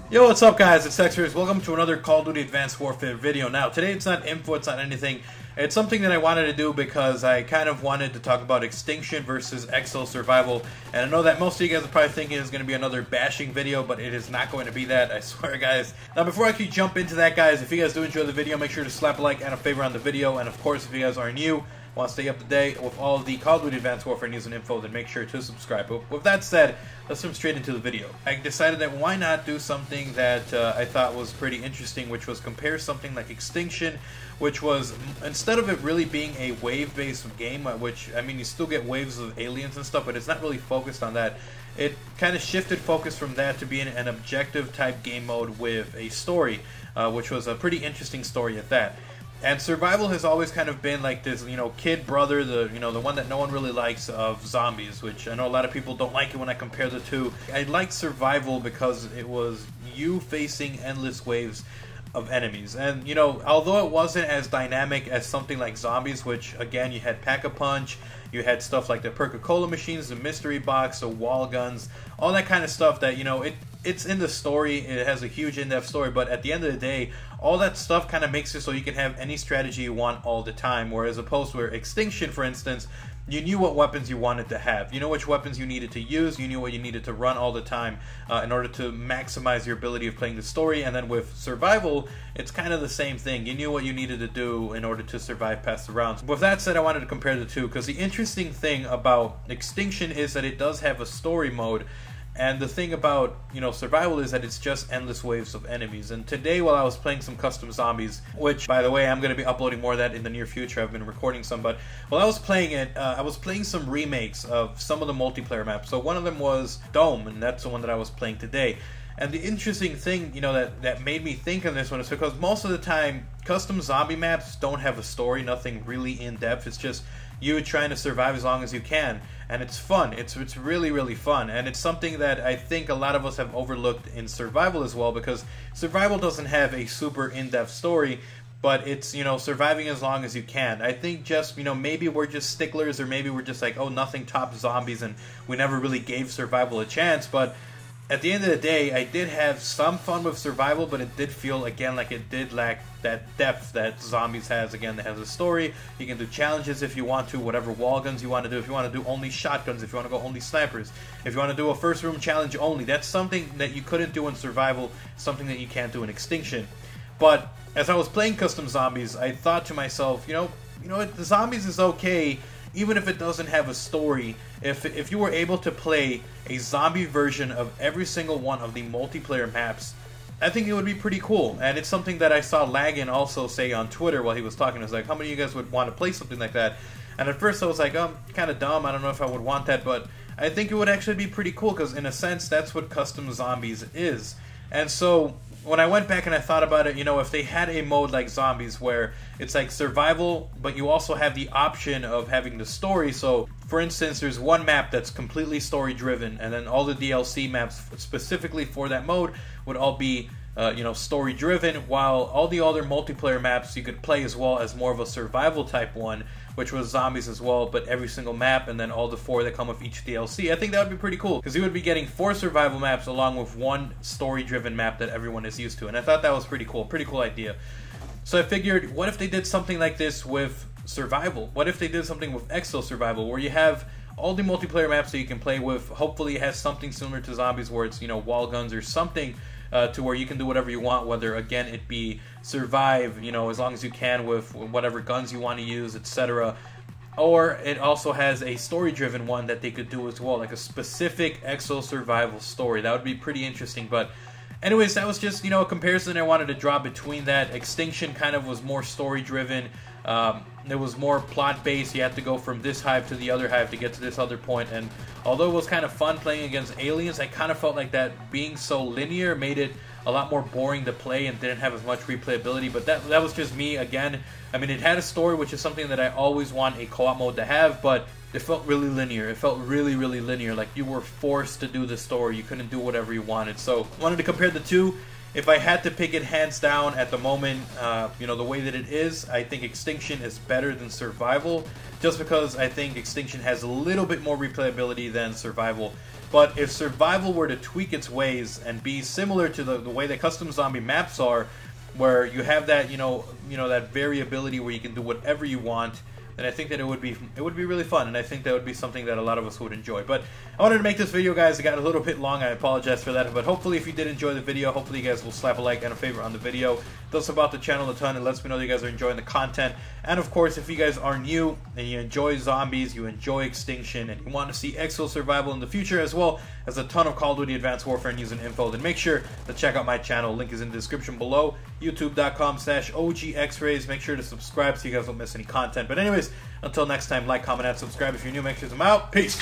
Yo, what's up guys, it's XRAYZ. Welcome to another Call of Duty Advanced Warfare video. Now, today it's not info, it's not anything. It's something that I wanted to do because I kind of wanted to talk about Extinction versus XO Survival. And I know that most of you guys are probably thinking it's going to be another bashing video, but it is not going to be that, I swear guys. Now, before I actually jump into that guys, if you guys do enjoy the video, make sure to slap a like and a favor on the video. And of course, if you guys are new, want to stay up to date with all of the Call of Duty Advanced Warfare news and info, then make sure to subscribe. But with that said, let's jump straight into the video. I decided that why not do something that I thought was pretty interesting, which was compare something like Extinction, which was, instead of it really being a wave-based game, which, I mean, you still get waves of aliens and stuff, but it's not really focused on that. It kind of shifted focus from that to being an objective type game mode with a story, which was a pretty interesting story at that. And survival has always kind of been like this, kid brother, the one that no one really likes of zombies, which I know a lot of people don't like it when I compare the two. I like survival because it was you facing endless waves of enemies. And, although it wasn't as dynamic as something like zombies, which, again, you had Pack-a-Punch, you had stuff like the Coca-Cola machines, the mystery box, the wall guns, all that kind of stuff that, it's in the story, it has a huge in-depth story, but at the end of the day, all that stuff kind of makes it so you can have any strategy you want all the time, whereas opposed to Extinction, for instance, you knew what weapons you wanted to have. You know which weapons you needed to use, you knew what you needed to run all the time in order to maximize your ability of playing the story, and then with survival, it's kind of the same thing. You knew what you needed to do in order to survive past the rounds. With that said, I wanted to compare the two, because the interesting thing about Extinction is that it does have a story mode. And the thing about, survival is that it's just endless waves of enemies. And today, while I was playing some custom zombies, which, by the way, I'm going to be uploading more of that in the near future. I've been recording some, but while I was playing it, I was playing some remakes of some of the multiplayer maps. So one of them was Dome, and that's the one that I was playing today. And the interesting thing, that made me think of this one is because most of the time, custom zombie maps don't have a story, nothing really in-depth. It's just you trying to survive as long as you can. And it's fun. It's really, really fun. And it's something that I think a lot of us have overlooked in survival as well, because survival doesn't have a super in-depth story, but it's, surviving as long as you can. I think just, maybe we're just sticklers, or maybe we're just like, oh, nothing tops zombies, and we never really gave survival a chance, but at the end of the day, I did have some fun with survival, but it did feel, again, like it did lack that depth that zombies has. Again, it has a story. You can do challenges if you want to, whatever wall guns you want to do. If you want to do only shotguns, if you want to go only snipers, if you want to do a first room challenge only, that's something that you couldn't do in survival, something that you can't do in Extinction. But as I was playing custom zombies, I thought to myself, the zombies is okay, even if it doesn't have a story. If you were able to play a zombie version of every single one of the multiplayer maps, I think it would be pretty cool. And it's something that I saw Laggin also say on Twitter while he was talking. I was like, how many of you guys would want to play something like that? And at first I was like, oh, kind of dumb, I don't know if I would want that, but I think it would actually be pretty cool, because in a sense, that's what custom zombies is. And so when I went back and I thought about it, if they had a mode like zombies where it's like survival, but you also have the option of having the story. So, for instance, there's one map that's completely story-driven, and then all the DLC maps specifically for that mode would all be, story-driven, while all the other multiplayer maps you could play as well as more of a survival type one, which was zombies as well, but every single map, and then all the 4 that come with each DLC. I think that would be pretty cool, because you would be getting 4 survival maps along with one story-driven map that everyone is used to, and I thought that was pretty cool idea. So I figured, what if they did something like this with survival? What if they did something with XO Survival, where you have all the multiplayer maps that you can play with? Hopefully it has something similar to zombies, where it's, wall guns or something, to where you can do whatever you want, whether, again, it be survive, as long as you can with whatever guns you want to use, etc. Or it also has a story-driven one that they could do as well, like a specific XO Survival story. That would be pretty interesting. But anyways, that was just, a comparison I wanted to draw between that. Extinction kind of was more story-driven. It was more plot-based. You had to go from this hive to the other hive to get to this other point. And although it was kind of fun playing against aliens, I kind of felt like that being so linear made it a lot more boring to play and didn't have as much replayability. But that was just me. Again, I mean, it had a story, which is something that I always want a co-op mode to have, but it felt really linear. It felt really, really linear. Like you were forced to do the story. You couldn't do whatever you wanted. So I wanted to compare the two. if I had to pick it hands down at the moment, you know, the way that it is, I think Extinction is better than Survival, just because I think Extinction has a little bit more replayability than Survival. But if Survival were to tweak its ways and be similar to the way that custom zombie maps are, where you have that, you know, that variability where you can do whatever you want, then I think that it would be really fun, and I think that would be something that a lot of us would enjoy. But I wanted to make this video, guys. It got a little bit long. I apologize for that. But hopefully, if you did enjoy the video, hopefully you guys will slap a like and a favorite on the video. It does support the channel a ton. It lets me know that you guys are enjoying the content. And of course, if you guys are new and you enjoy zombies, you enjoy Extinction, and you want to see Exo Survival in the future, as well as a ton of Call of Duty Advanced Warfare news and info, then make sure to check out my channel. Link is in the description below. YouTube.com/OGXRAYZ. Make sure to subscribe so you guys don't miss any content. But anyways, until next time, like, comment, and subscribe if you're new. Make sure I'm out. Peace.